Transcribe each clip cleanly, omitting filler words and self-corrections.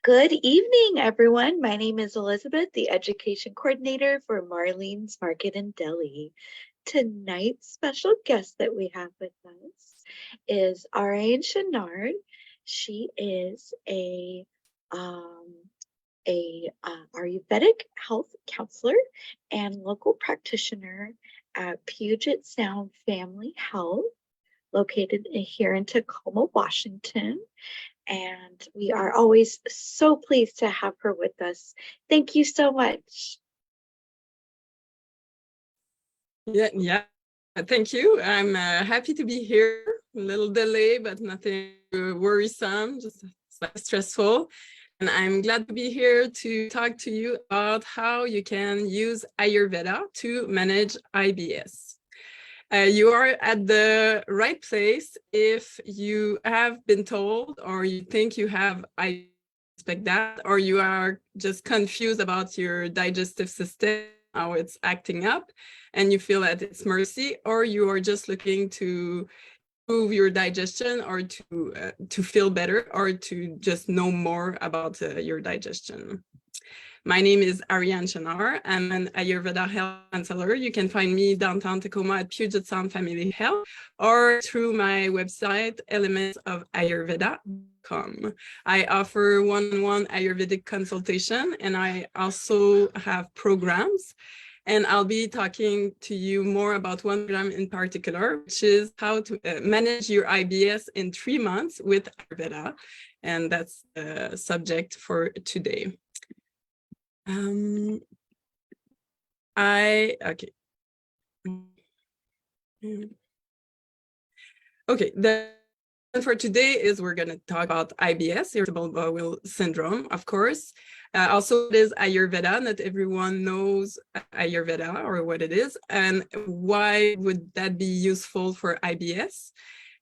Good evening, everyone. My name is Elizabeth, the Education Coordinator for Marlene's Market and Deli. Tonight's special guest that we have with us is Ariane Chenard. She is a Ayurvedic health counselor and local practitioner at Puget Sound Family Health, located here in Tacoma, Washington. And we are always so pleased to have her with us. Thank you so much. Yeah. Thank you. I'm happy to be here. A little delay, but nothing worrisome, just stressful. And I'm glad to be here to talk to you about how you can use Ayurveda to manage IBS. You are at the right place if you have been told or you think you have I expect that, or you are just confused about your digestive system, how it's acting up, and you feel at its mercy, or you are just looking to improve your digestion or to feel better or to just know more about your digestion. My name is Ariane Chenard. I'm an Ayurveda health counselor. You can find me downtown Tacoma at Puget Sound Family Health or through my website, elementsofayurveda.com. I offer one-on-one Ayurvedic consultation, and I also have programs. And I'll be talking to you more about one program in particular, which is how to manage your IBS in 3 months with Ayurveda. And that's the subject for today. Okay, the for today is we're going to talk about IBS, irritable bowel syndrome, of course. Also, it is Ayurveda. Not everyone knows Ayurveda or what it is, and why would that be useful for IBS,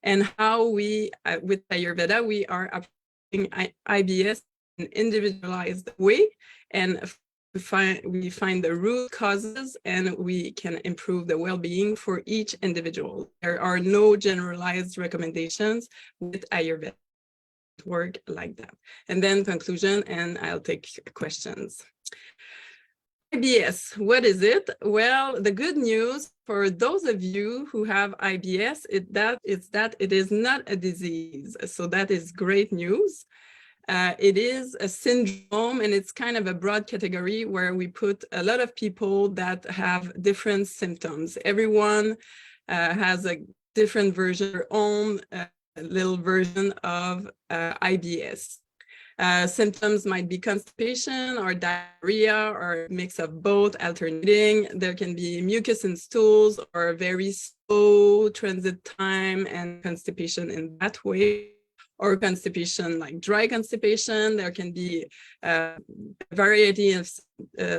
and how we, with Ayurveda, we are approaching IBS in an individualized way, and we find the root causes, and we can improve the well-being for each individual. There are no generalized recommendations with Ayurveda. Work like that. And then conclusion, and I'll take questions. IBS, what is it? Well, the good news for those of you who have IBS is that it is not a disease. So that is great news. It is a syndrome, and it's kind of a broad category where we put a lot of people that have different symptoms. Everyone has a different version, their own little version of IBS. Symptoms might be constipation or diarrhea or a mix of both, alternating. There can be mucus in stools or very slow transit time and constipation in that way. Or constipation, like dry constipation. There can be a variety of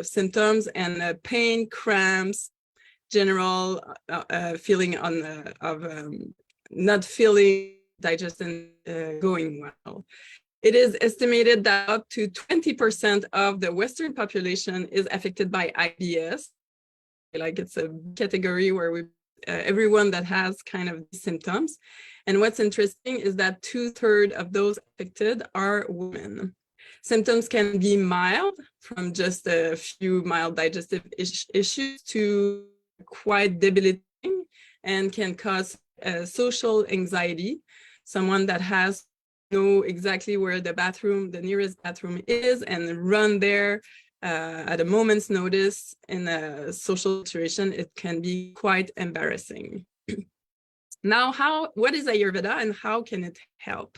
symptoms and pain, cramps, general feeling of not feeling digestion going well. It is estimated that up to 20% of the Western population is affected by IBS. Like it's a category where we everyone that has kind of symptoms. And what's interesting is that 2/3 of those affected are women. Symptoms can be mild, from just a few mild digestive issues to quite debilitating, and can cause social anxiety. Someone that has to know exactly where the nearest bathroom is and run there at a moment's notice in a social situation. It can be quite embarrassing. Now, what is Ayurveda and how can it help?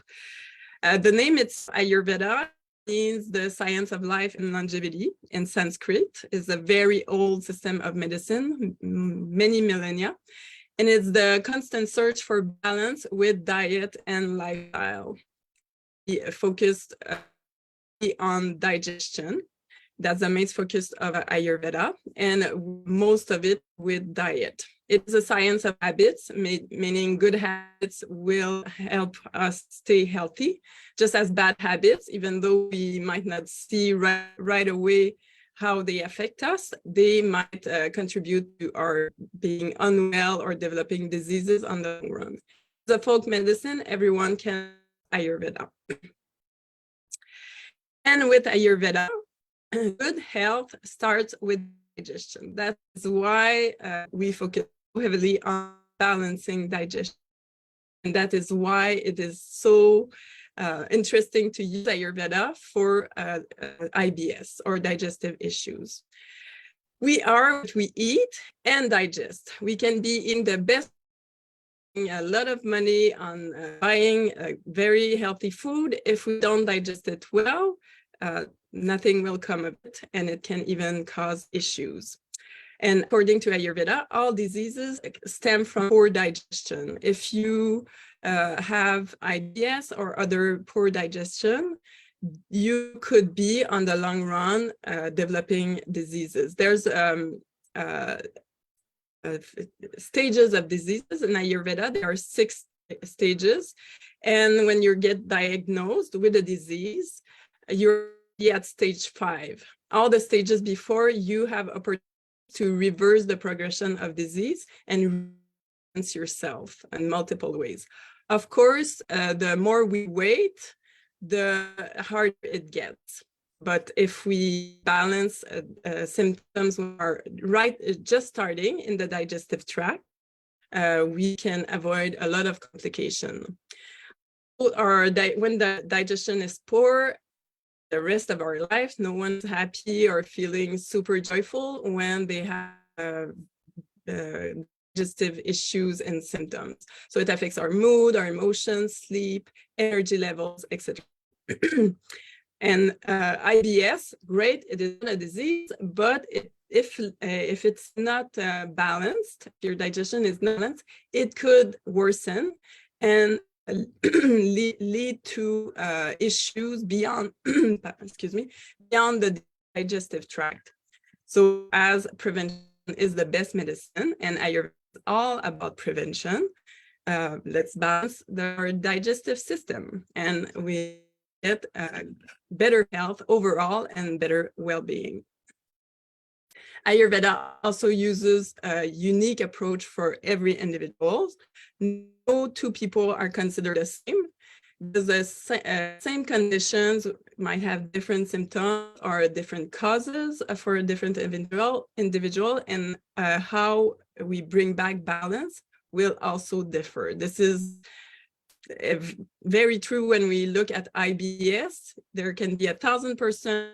The name it's Ayurveda means the science of life and longevity in Sanskrit. Is a very old system of medicine, many millennia, and it's the constant search for balance with diet and lifestyle. Focused on digestion. That's the main focus of Ayurveda, and most of it with diet. It's a science of habits, meaning good habits will help us stay healthy, just as bad habits, even though we might not see right away how they affect us, they might contribute to our being unwell or developing diseases on the long run. The folk medicine, everyone can Ayurveda. And with Ayurveda, good health starts with digestion. That's why we focus heavily on balancing digestion. And that is why it is so interesting to use Ayurveda for IBS or digestive issues. We are what we eat and digest. We can be in the best, a lot of money on buying very healthy food. If we don't digest it well, nothing will come of it, and it can even cause issues. And according to Ayurveda, all diseases stem from poor digestion. If you have IBS or other poor digestion, you could be on the long run developing diseases. There's stages of diseases in Ayurveda. There are 6 stages. And when you get diagnosed with a disease, you're at stage 5. All the stages before, you have opportunity to reverse the progression of disease and balance yourself in multiple ways. Of course, the more we wait, the harder it gets. But if we balance symptoms are just starting in the digestive tract, we can avoid a lot of complication. When the digestion is poor, the rest of our life, no one's happy or feeling super joyful when they have digestive issues and symptoms. So it affects our mood, our emotions, sleep, energy levels, etc. And IBS, great, it is not a disease, but if it's not balanced, if your digestion is not balanced, it could worsen and lead to issues beyond, beyond the digestive tract. So as prevention is the best medicine, and Ayurveda is all about prevention, let's balance our digestive system, and we get better health overall and better well-being. Ayurveda also uses a unique approach for every individual. No 2 people are considered the same, because the same conditions might have different symptoms or different causes for a different individual, and how we bring back balance will also differ. This is very true when we look at IBS. There can be 1,000 persons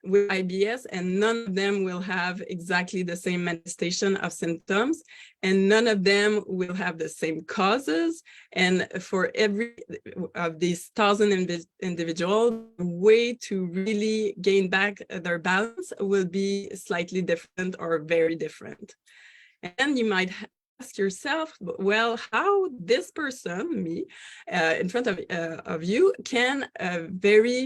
with IBS, and none of them will have exactly the same manifestation of symptoms, and none of them will have the same causes. And for every of these 1,000 individuals, the way to really gain back their balance will be slightly different or very different. And you might ask yourself, well, how this person, me, in front of you, can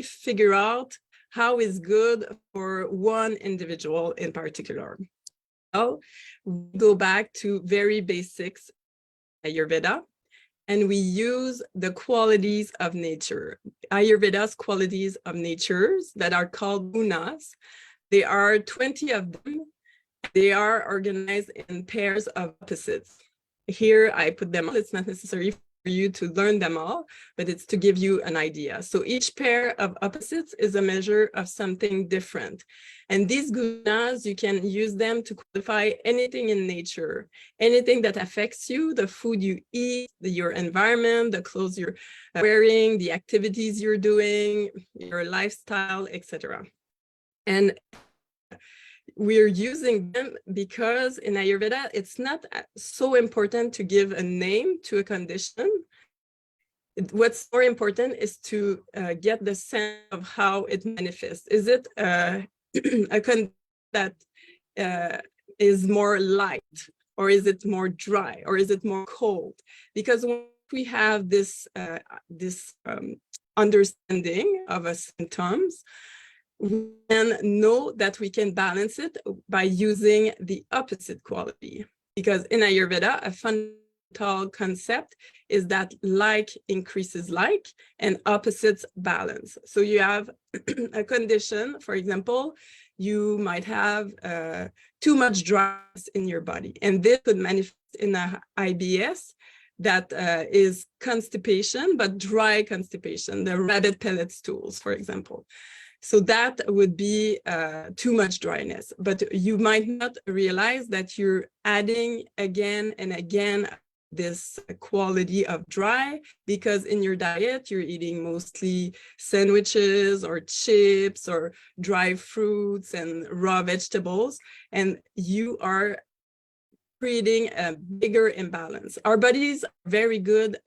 figure out how is good for one individual in particular. Well, we go back to very basics Ayurveda, and we use the qualities of nature. Ayurveda's qualities of nature that are called gunas. There are 20 of them. They are organized in pairs of opposites. Here I put them all. It's not necessary for you to learn them all, but it's to give you an idea. So each pair of opposites is a measure of something different. And these gunas, you can use them to qualify anything in nature, anything that affects you, the food you eat, your environment, the clothes you're wearing, the activities you're doing, your lifestyle, etc. And we're using them because in Ayurveda, it's not so important to give a name to a condition. What's more important is to get the sense of how it manifests. Is it a condition that is more light, or is it more dry, or is it more cold? Because when we have this understanding of a symptoms, we can know that we can balance it by using the opposite quality. Because in Ayurveda, a fundamental concept is that like increases like and opposites balance. So you have a condition, for example, you might have too much dryness in your body, and this could manifest in a IBS that is constipation, but dry constipation, the rabbit pellet stools, for example. So that would be too much dryness, but you might not realize that you're adding again and again this quality of dry, because in your diet, you're eating mostly sandwiches or chips or dry fruits and raw vegetables, and you are creating a bigger imbalance. Our bodies are very good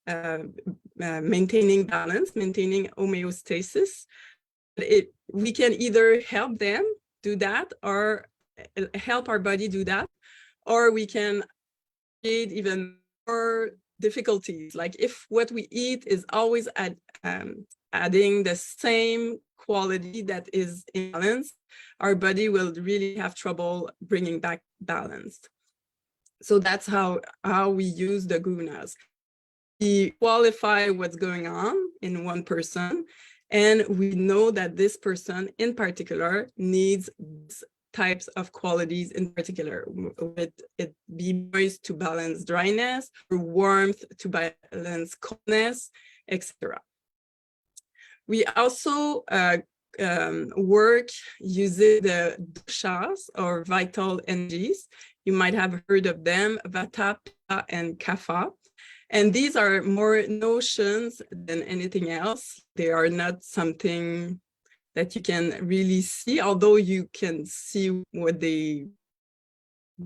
at maintaining balance, maintaining homeostasis. We can either help them do that or help our body do that, or we can create even more difficulties. Like if what we eat is always adding the same quality that is imbalanced, our body will really have trouble bringing back balance. So that's how we use the gunas. We qualify what's going on in one person, and we know that this person in particular needs these types of qualities in particular. Would it be moist to balance dryness, or warmth to balance coldness, etc. We also work using the doshas or vital energies. You might have heard of them, Vata, Pitta, and Kapha. And these are more notions than anything else. They are not something that you can really see, although you can see what they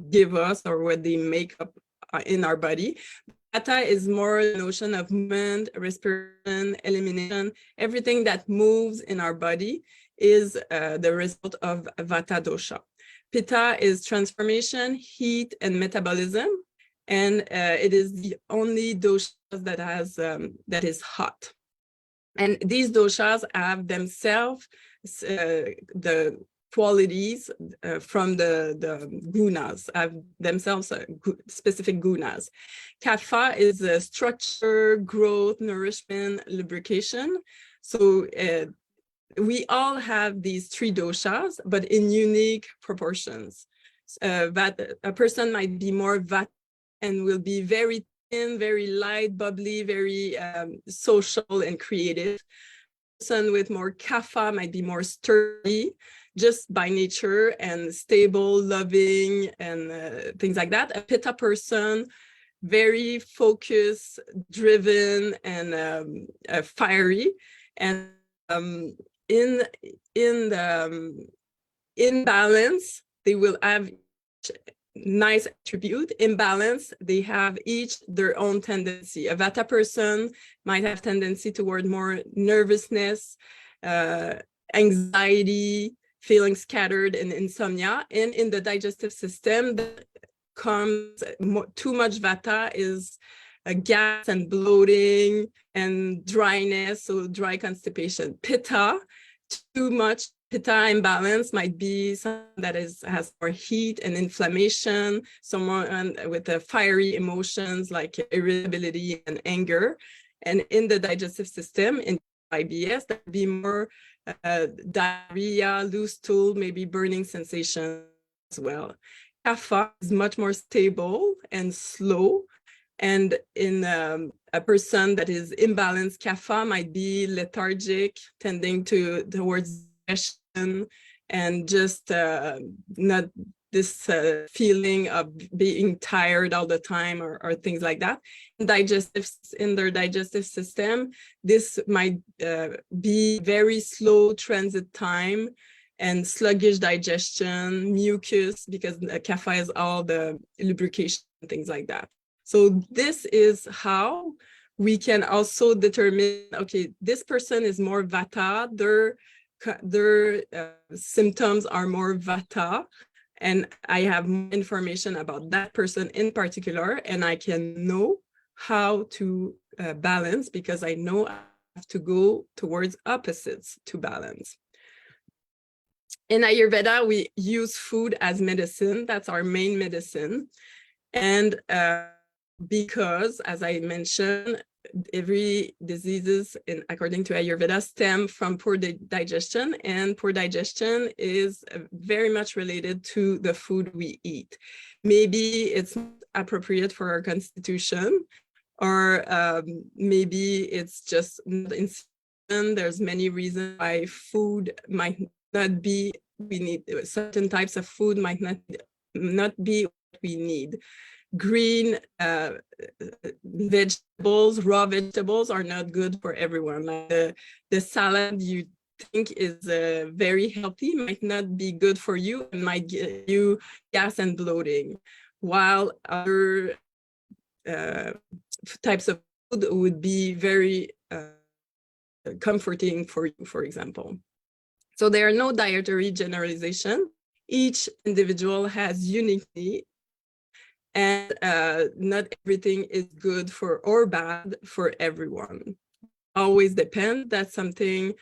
give us or what they make up in our body. Vata is more a notion of movement, respiration, elimination. Everything that moves in our body is the result of Vata dosha. Pitta is transformation, heat, and metabolism. And it is the only dosha that is hot. And these doshas have themselves the qualities from the gunas, have themselves specific gunas. Kapha is structure, growth, nourishment, lubrication. So we all have these three doshas, but in unique proportions. A person might be more Vata and will be very thin, very light, bubbly, very social and creative. A person with more kapha might be more sturdy, just by nature, and stable, loving, and things like that. A pitta person, very focused, driven, and fiery. And in the imbalance, they will have nice attribute. Imbalance, they have each their own tendency. A Vata person might have tendency toward more nervousness, anxiety, feeling scattered, and insomnia. And in the digestive system, that comes too much Vata is gas and bloating and dryness, so dry constipation. Pitta, too much Pitta imbalance might be someone that has more heat and inflammation, someone with fiery emotions like irritability and anger. And in the digestive system, in IBS, that would be more diarrhea, loose stool, maybe burning sensation as well. Kapha is much more stable and slow. And in a person that is imbalanced, kapha might be lethargic, tending towards depression, and just not this feeling of being tired all the time, or things like that. In their digestive system, this might be very slow transit time and sluggish digestion, mucus, because kapha is all the lubrication, things like that. So this is how we can also determine, okay, this person is more Vata, their symptoms are more Vata, and I have more information about that person in particular, and I can know how to balance, because I know I have to go towards opposites to balance. In Ayurveda, we use food as medicine. That's our main medicine. And because, as I mentioned, every diseases according to Ayurveda stem from poor digestion, and poor digestion is very much related to the food we eat. Maybe it's not appropriate for our constitution, or maybe it's just not in there's many reasons why food might not be, we need certain types of food might not be what we need. Green vegetables, raw vegetables are not good for everyone. Like the salad you think is very healthy might not be good for you and might give you gas and bloating, while other types of food would be very comforting for you, for example. So there are no dietary generalization. Each individual has unique needs, and not everything is good for or bad for everyone. Always depends. That's something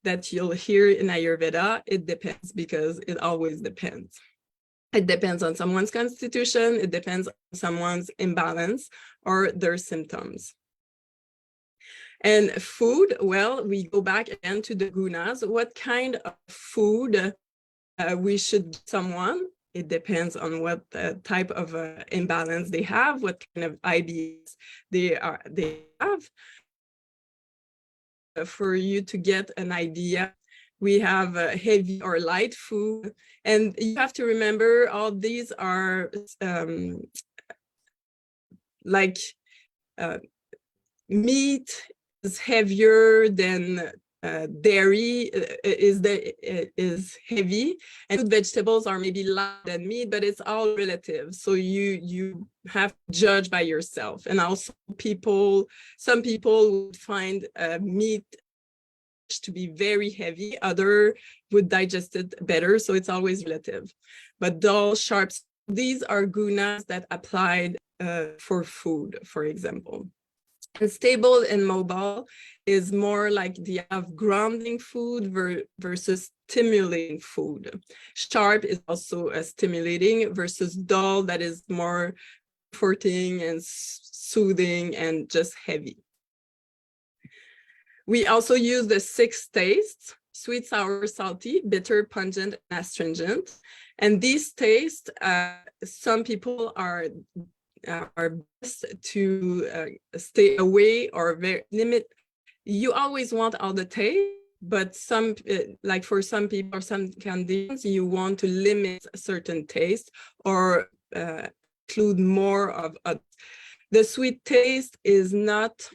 that you'll hear in Ayurveda. It depends because it always depends. It depends on someone's constitution. It depends on someone's imbalance or their symptoms. And food, well, we go back again to the gunas. What kind of food we should give someone? It depends on what type of imbalance they have, what kind of IBS they have. For you to get an idea, we have heavy or light food, and you have to remember all these are like meat is heavier than dairy is heavy, and vegetables are maybe lighter than meat, but it's all relative. So you have to judge by yourself. And also some people would find meat to be very heavy, other would digest it better. So it's always relative. But dull, sharp, these are gunas that applied for food, for example. And stable and mobile is more like the of grounding food versus stimulating food. Sharp is also a stimulating versus dull, that is more comforting and soothing and just heavy. We also use the 6 tastes: sweet, sour, salty, bitter, pungent, and astringent. And these tastes, some people are best to stay away or limit. You always want all the taste, but some, like for some people or some conditions, you want to limit a certain taste or include more of the sweet taste is not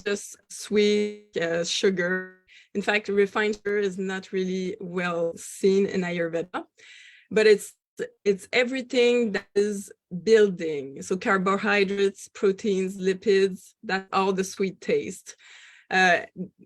just sweet sugar. In fact, refined sugar is not really well seen in Ayurveda, but it's everything that is building. So carbohydrates, proteins, lipids, that's all the sweet taste.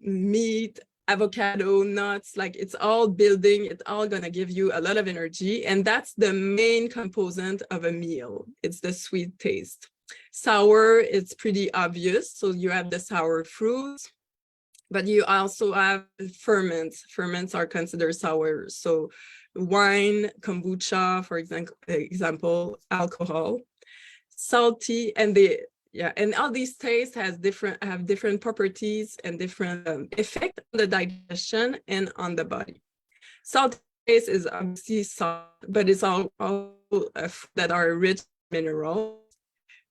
Meat, avocado, nuts, like it's all building, it's all gonna give you a lot of energy. And that's the main component of a meal. It's the sweet taste. Sour, it's pretty obvious. So you have the sour fruits, but you also have ferments. Ferments are considered sour. So wine, kombucha, for example, alcohol. Salty, and and all these tastes have different properties and different effect on the digestion and on the body. Salty taste is obviously salt, but it's all that are rich in minerals.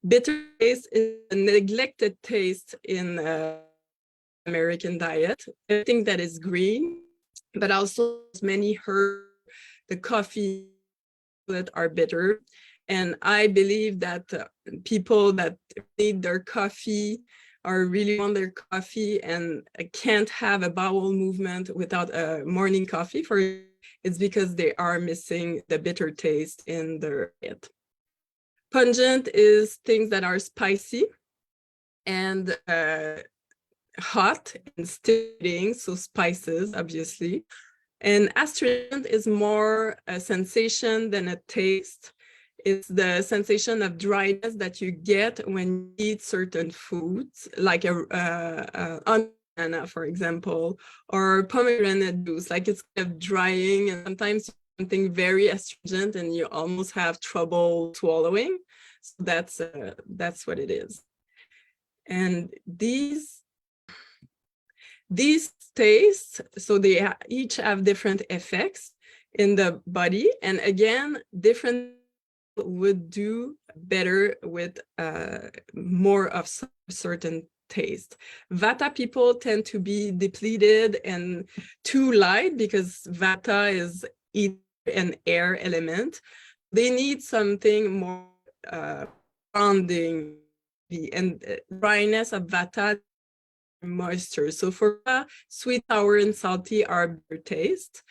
Bitter taste is a neglected taste in American diet. Everything that is green, but also many herbs, the coffee that are bitter. And I believe that people that need their coffee or really want their coffee and can't have a bowel movement without a morning coffee, it's because they are missing the bitter taste in their diet. Pungent is things that are spicy and hot and stimulating, so spices, obviously. And astringent is more a sensation than a taste. It's the sensation of dryness that you get when you eat certain foods, like banana, for example, or pomegranate juice. Like it's kind of drying, and sometimes something very astringent, and you almost have trouble swallowing. So that's what it is. And these tastes, so they each have different effects in the body, and again, different would do better with more of certain taste. Vata people tend to be depleted and too light because Vata is an air element. They need something more bonding, and dryness of Vata, moisture. So for sweet, sour, and salty are better taste.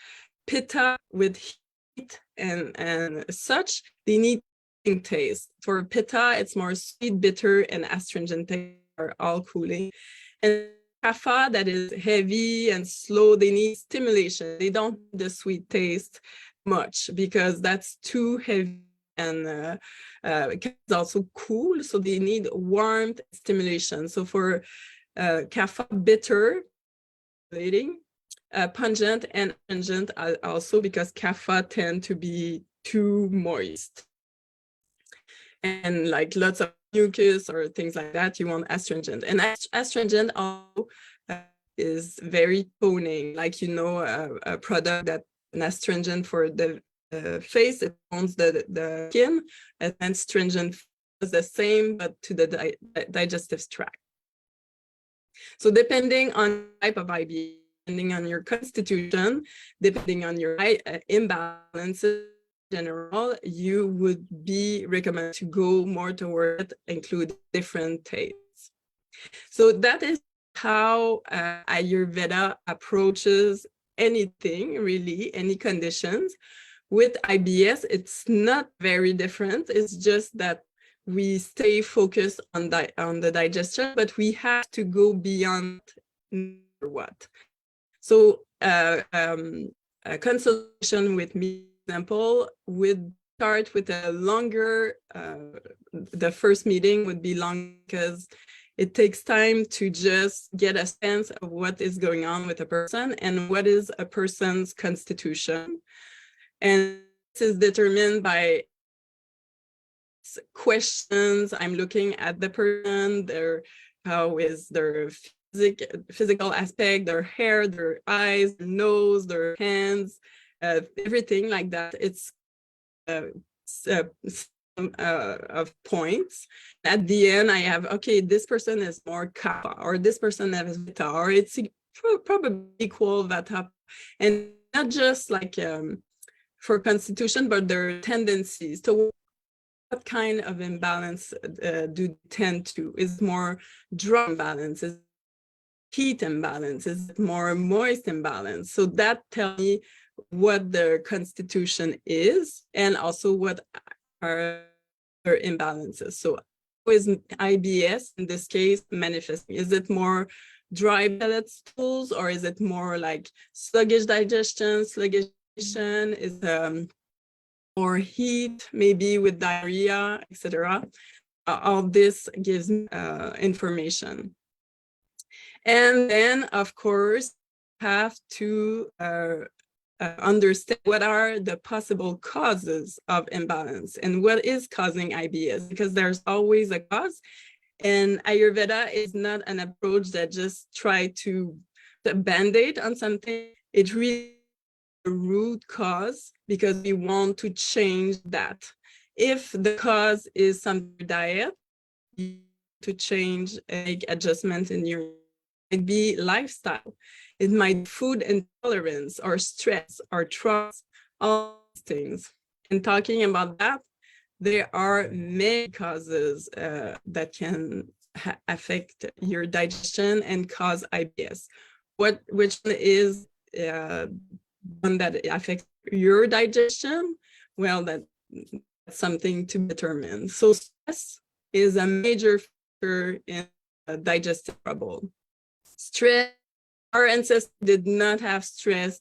Pitta with heat and such, they need taste. For Pitta, it's more sweet, bitter, and astringent taste are all cooling. And Kapha, that is heavy and slow, they need stimulation. They don't need the sweet taste much because that's too heavy, and it's also cool, so they need warmth, stimulation. So for Kapha, bitter, pungent and astringent also, because Kapha tend to be too moist. And like lots of mucus or things like that, you want astringent. And astringent also is very toning, like, you know, a product that an astringent for the face, it tones the skin, and astringent is the same, but to the digestive tract. So depending on type of IBS, depending on your constitution, depending on your imbalances in general, you would be recommended to go more toward it, include different tastes. So that is how Ayurveda approaches anything, really, any conditions. With IBS, it's not very different. It's just that we stay focused on the digestion, but we have to go beyond what. So a consultation with me, for example, would start with a longer, the first meeting would be long because it takes time to just get a sense of what is going on with a person and what is a person's constitution. And this is determined by questions. I'm looking at the person, how is their physical aspect, their hair, their eyes, their nose, their hands, everything like that. It's of points. At the end, I have, okay, this person is more Kapha, or this person has Vata, or it's probably equal Vata. And not just like for constitution, but their tendencies to what kind of imbalance do they tend to? Is it more dry imbalance? Is it heat imbalance? Is it more moist imbalance? So that tells me what their constitution is and also what are their imbalances. So is IBS in this case manifesting? Is it more dry pellet stools, or is it more like sluggish digestion, is or heat, maybe with diarrhea, etc. All this gives information. And then, of course, have to understand what are the possible causes of imbalance and what is causing IBS, because there's always a cause. And Ayurveda is not an approach that just try to band-aid on something. It really a root cause, because we want to change that. If the cause is some diet, you need to change, make adjustments in your, it might be lifestyle, it might be food intolerance or stress or trust, all these things. And talking about that, there are many causes that can affect your digestion and cause IBS. Which one is one that affects your digestion? Well, that's something to determine. So stress is a major factor in digestive trouble. Stress, our ancestors did not have stress,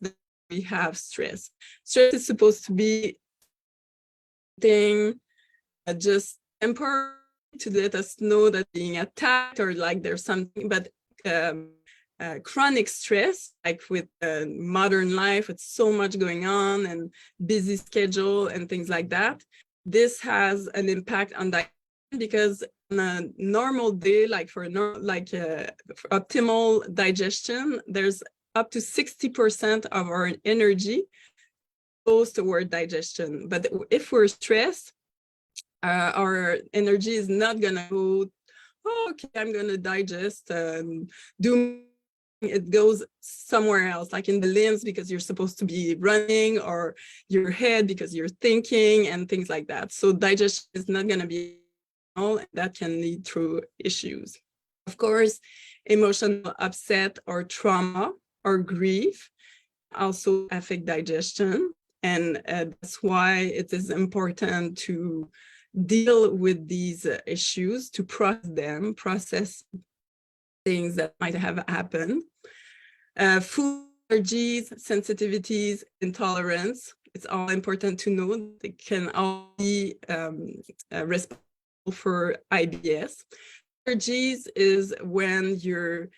we have stress. Stress is supposed to be thing just temporary to let us know that being attacked or like there's something, but chronic stress, like with modern life, with so much going on and busy schedule and things like that, this has an impact on digestion, because on a normal day, like for optimal digestion, there's up to 60% of our energy goes toward digestion. But if we're stressed, our energy is not gonna go oh, okay, I'm going to digest, do it goes somewhere else, like in the limbs because you're supposed to be running, or your head because you're thinking and things like that. So digestion is not going to be all, and that can lead to issues. Of course, emotional upset or trauma or grief also affect digestion. And that's why it is important to deal with these issues, to process things that might have happened. Food allergies, sensitivities, intolerance, it's all important to know. They can all be responsible for IBS. Allergies is when your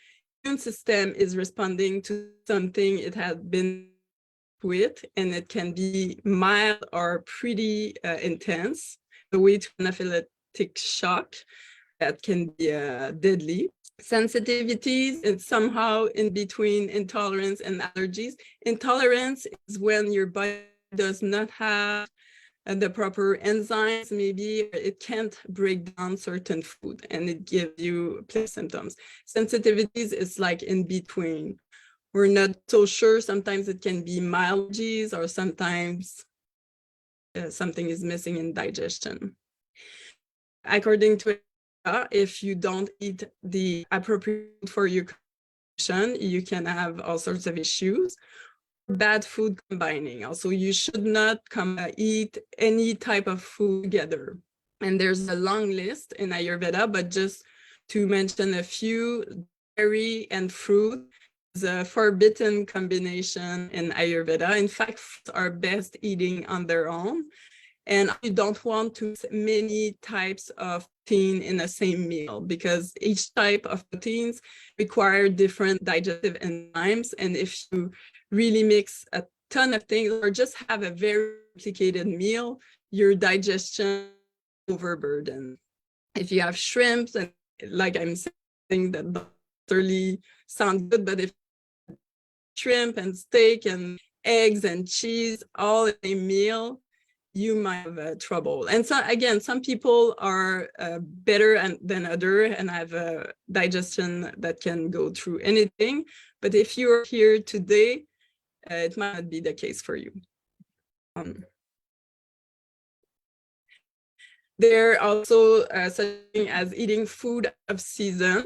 immune system is responding to something it had been with, and it can be mild or pretty intense, the way to anaphylactic shock that can be deadly. Sensitivities is somehow in between intolerance and allergies. Intolerance is when your body does not have the proper enzymes, maybe it can't break down certain food and it gives you symptoms. Sensitivities is like in between. We're not so sure. Sometimes it can be mild allergies, or sometimes something is missing in digestion. According to if you don't eat the appropriate food for your condition, you can have all sorts of issues. Bad food combining. Also, you should not eat any type of food together. And there's a long list in Ayurveda, but just to mention a few, dairy and fruit is a forbidden combination in Ayurveda. In fact, fruits are best eating on their own. And you don't want to use many types of protein in the same meal, because each type of proteins require different digestive enzymes. And if you really mix a ton of things or just have a very complicated meal, your digestion is overburdened. If you have shrimps, and like I'm saying, that doesn't really sound good, but if shrimp and steak and eggs and cheese all in a meal, you might have trouble. And so again, some people are better than others and have a digestion that can go through anything. But if you're here today, it might not be the case for you. There are also such thing as eating food of season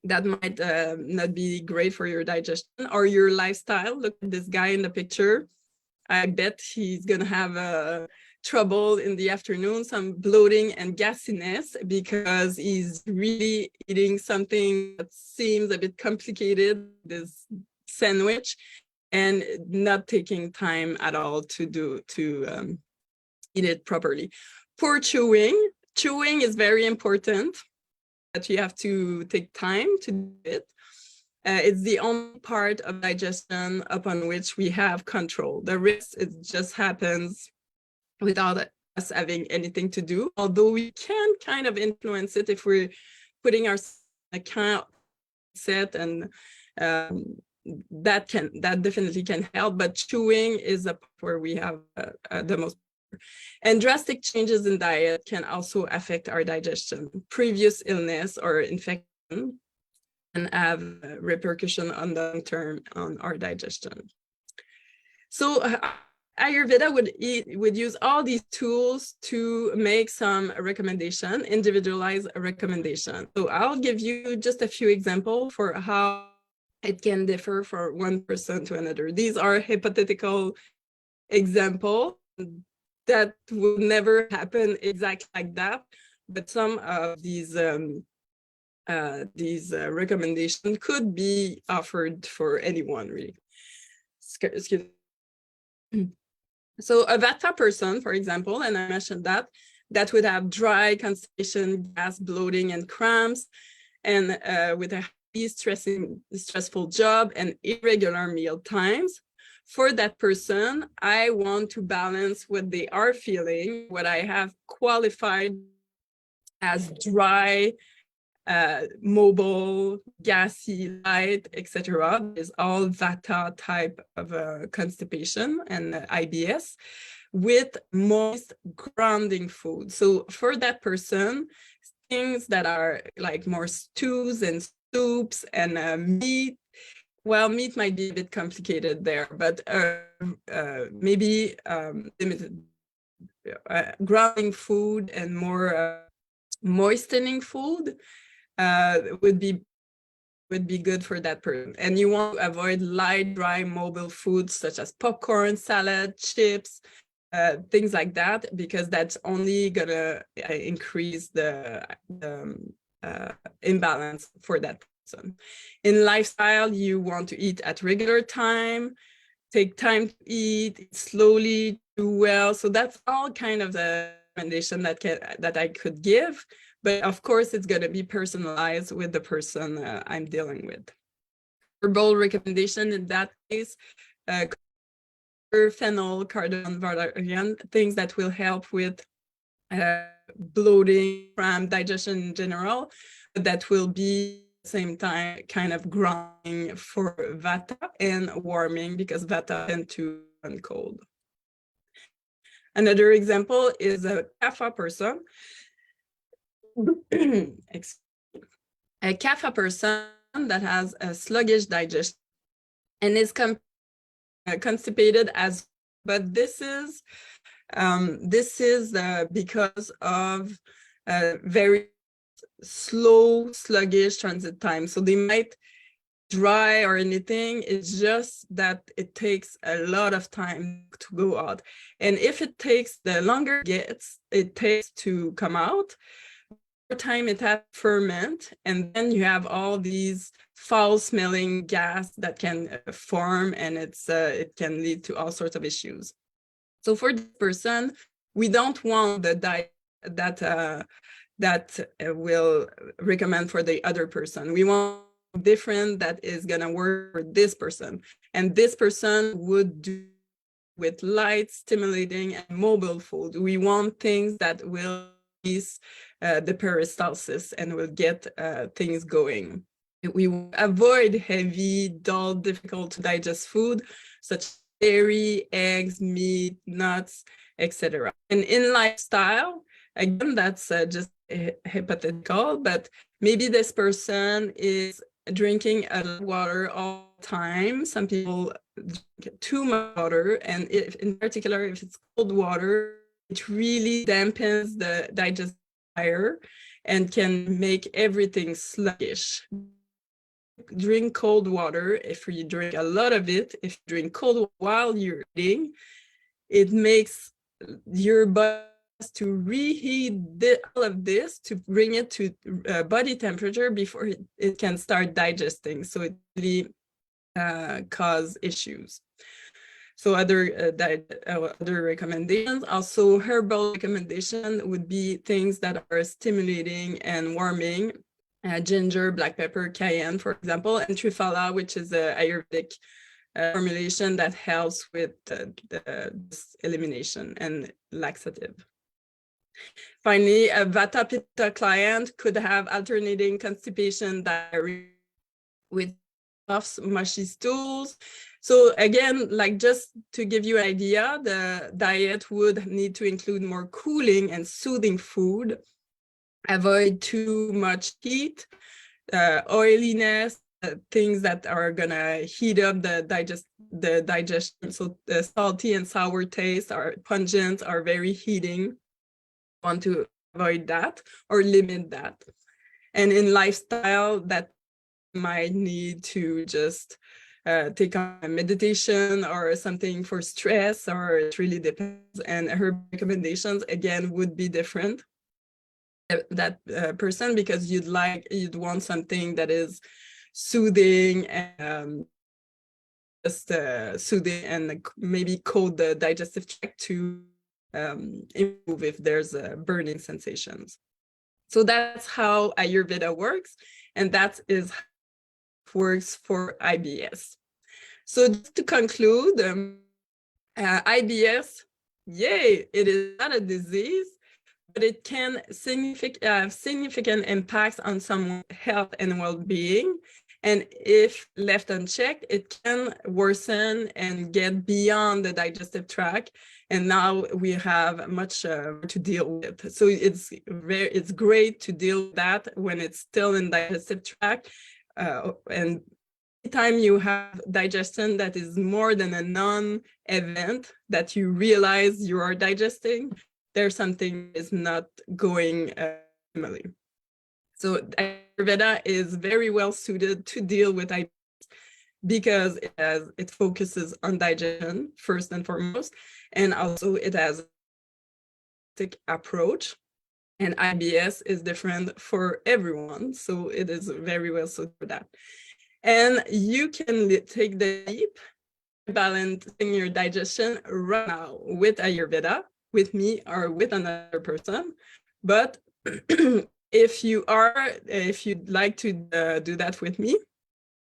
that might not be great for your digestion or your lifestyle. Look at this guy in the picture. I bet he's going to have trouble in the afternoon, some bloating and gassiness, because he's really eating something that seems a bit complicated, this sandwich, and not taking time at all to eat it properly. Poor chewing. Chewing is very important, that you have to take time to do it. It's the only part of digestion upon which we have control. The rest, it just happens without us having anything to do, although we can kind of influence it if we're putting our account set, and that definitely can help. But chewing is a part where we have the most. And drastic changes in diet can also affect our digestion. Previous illness or infection and have repercussion on the long term on our digestion. So Ayurveda would use all these tools to make some recommendation, individualized recommendation. So I'll give you just a few examples for how it can differ from one person to another. These are hypothetical examples that would never happen exactly like that, but some of these recommendations could be offered for anyone, really. Excuse me. So a Vata person, for example, and I mentioned that would have dry, constipation, gas, bloating, and cramps, and with a highly stressful job and irregular meal times. For that person, I want to balance what they are feeling, what I have qualified as dry, mobile, gassy, light, etc. is all Vata type of constipation and IBS, with moist, grounding food. So for that person, things that are like more stews and soups and meat. Well, meat might be a bit complicated there, but maybe limited grounding food and more moistening food would be good for that person. And you want to avoid light, dry, mobile foods such as popcorn, salad, chips, things like that, because that's only gonna increase the imbalance for that person. In lifestyle, you want to eat at regular time, take time to eat slowly, do well. So that's all kind of the recommendation that I could give. But of course, it's going to be personalized with the person I'm dealing with. Herbal recommendation in that case, fennel, cardamom, valerian, things that will help with bloating, cramp, digestion in general, but that will be at the same time kind of grounding for vata and warming, because vata tend to run cold. Another example is a kapha person. A kapha person that has a sluggish digestion and is constipated as, but this is because of very slow, sluggish transit time. So they might dry or anything. It's just that it takes a lot of time to go out. And if it takes, the longer it takes to come out, more time it has to ferment, and then you have all these foul-smelling gas that can form, and it can lead to all sorts of issues. So for this person, we don't want the diet that will recommend for the other person. We want different that is going to work for this person, and this person would do with light, stimulating, and mobile food. We want things that will release the peristalsis and will get things going. We avoid heavy, dull, difficult to digest food such as dairy, eggs, meat, nuts, etc. And in lifestyle, again, that's just hypothetical, but maybe this person is drinking a lot of water all the time. Some people drink too much water, and if, in particular, if it's cold water, it really dampens the digestive fire and can make everything sluggish. Drink cold water. If you drink a lot of it, if you drink cold while you're eating, it makes your body to reheat all of this to bring it to body temperature before it can start digesting. So it really cause issues. So other recommendations, also herbal recommendation would be things that are stimulating and warming. Ginger, black pepper, cayenne, for example, and triphala, which is a Ayurvedic formulation that helps with this elimination and laxative. Finally, a Vata Pitta client could have alternating constipation, diarrhea with puffs, mushy stools. So again, like just to give you an idea, the diet would need to include more cooling and soothing food, avoid too much heat, oiliness, things that are gonna heat up the digestion. So the salty and sour taste are pungent, are very heating. Want to avoid that or limit that. And in lifestyle, that might need to just take on a meditation or something for stress, or it really depends. And her recommendations again would be different. That person, because you'd want something that is soothing and just soothing and maybe coat the digestive tract to improve if there's burning sensations. So that's how Ayurveda works, and that is how it works for IBS. So just to conclude, IBS, yay, it is not a disease, but it can have significant impacts on someone's health and well-being. And if left unchecked, it can worsen and get beyond the digestive tract. And now we have much to deal with. So it's great to deal with that when it's still in digestive tract. And anytime you have digestion that is more than a non-event that you realize you are digesting, there's something is not going normally. So Ayurveda is very well suited to deal with IBS because it focuses on digestion first and foremost, and also it has a approach. And IBS is different for everyone, so it is very well suited for that. And you can take the leap, balancing your digestion right now with Ayurveda, with me or with another person. But if you'd like to do that with me,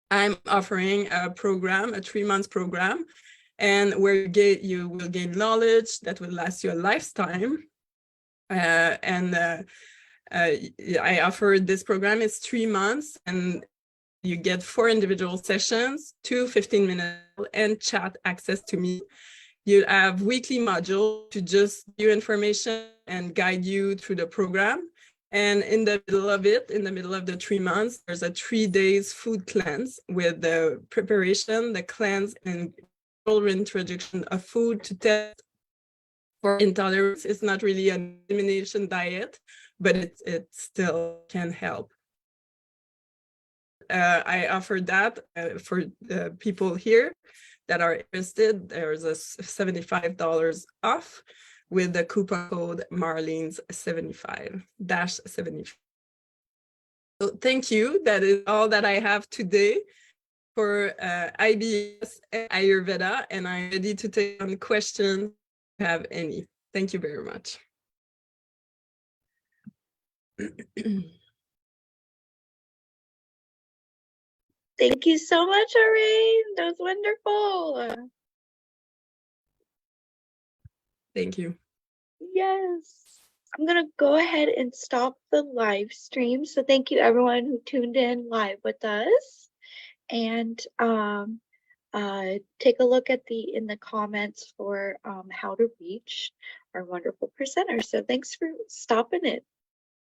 I'm offering a program, a 3-month program, and where you will gain knowledge that will last you a lifetime. I offer this program. It's 3 months, and you get 4 individual sessions, 2 15-minute and chat access to me. You have weekly modules to just give you information and guide you through the program. And in the middle of the 3 months, there's a 3 days food cleanse with the preparation, the cleanse, and introduction of food to test for intolerance. It's not really an elimination diet, but it still can help. I offer that for the people here that are interested. There's a $75 off with the coupon code Marlene's75-75. So thank you. That is all that I have today for IBS and Ayurveda, and I'm ready to take on questions if you have any. Thank you very much. Thank you so much, Ariane. That was wonderful. Thank you. Yes. I'm going to go ahead and stop the live stream. So thank you everyone who tuned in live with us. And take a look at in the comments for how to reach our wonderful presenter. So thanks for stopping it.